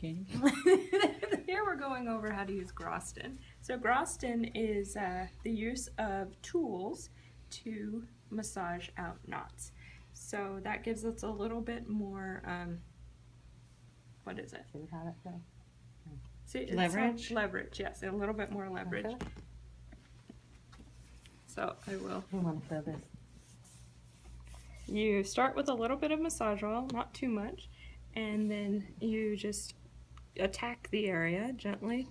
Katie. Here we're going over how to use Graston. So Graston is the use of tools to massage out knots. So that gives us a little bit more, what is it? See, Leverage? Leverage, yes, a little bit more leverage. Okay. So I will. We want to feel this. You start with a little bit of massage oil, not too much, and then you just attack the area gently.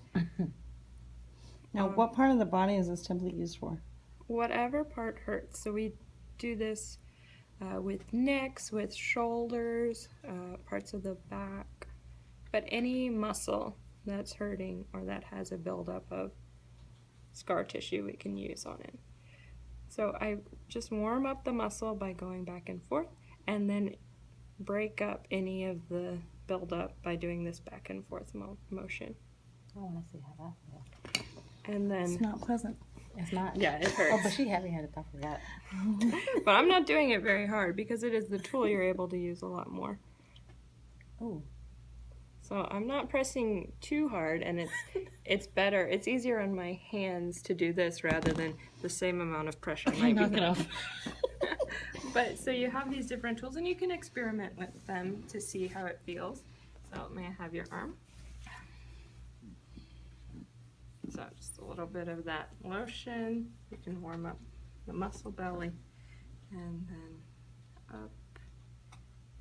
Now, what part of the body is this template used for? Whatever part hurts. So we do this with necks, with shoulders, parts of the back, but any muscle that's hurting or that has a buildup of scar tissue we can use on it. So I just warm up the muscle by going back and forth, and then break up any of the buildup by doing this back and forth motion. I want to see how that feels. And then It's not pleasant. It's not. yeah, it Oh, hurts. but she heavy-handed. I forgot. But I'm not doing it very hard because it is the tool you're able to use a lot more. Oh. So I'm not pressing too hard, and it's better. It's easier on my hands to do this rather than the same amount of pressure. Knock it off. But so you have these different tools, and you can experiment with them to see how it feels. So may I have your arm? So just a little bit of that lotion. You can warm up the muscle belly, and then up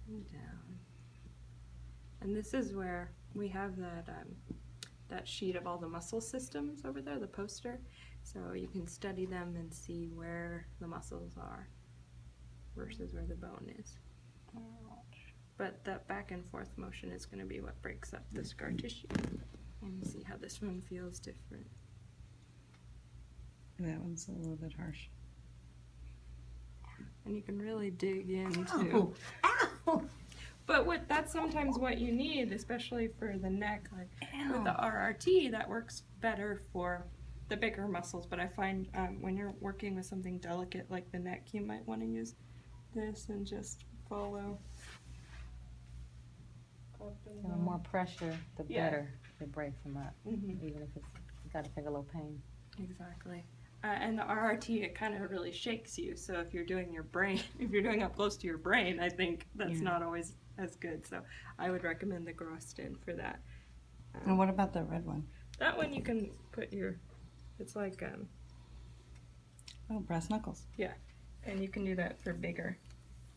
and down. And this is where we have that sheet of all the muscle systems over there, the poster. So you can study them and see where the muscles are versus where the bone is. But that back and forth motion is going to be what breaks up the scar tissue. And see how this one feels different. That one's a little bit harsh. And you can really dig into. Ow. Ow. But that's sometimes what you need, especially for the neck. Like with the RRT, that works better for the bigger muscles. But I find when you're working with something delicate like the neck, you might want to use this and just follow. The more pressure, the Yeah. better it breaks them up. Mm-hmm. Even if it's got to take a little pain. Exactly. And the RRT, it kind of really shakes you. So if you're doing your brain, if you're doing up close to your brain, I think that's not always as good. So I would recommend the Graston for that. And what about the red one? That one you can put your, it's like, Oh, brass knuckles. yeah. And you can do that for bigger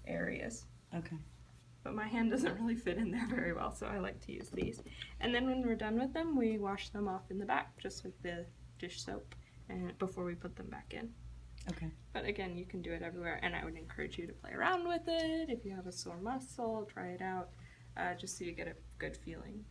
areas. Okay. But my hand doesn't really fit in there very well, so I like to use these. And then when we're done with them, we wash them off in the back, just with the dish soap, and before we put them back in. Okay. But again, you can do it everywhere, and I would encourage you to play around with it. If you have a sore muscle, try it out, just so you get a good feeling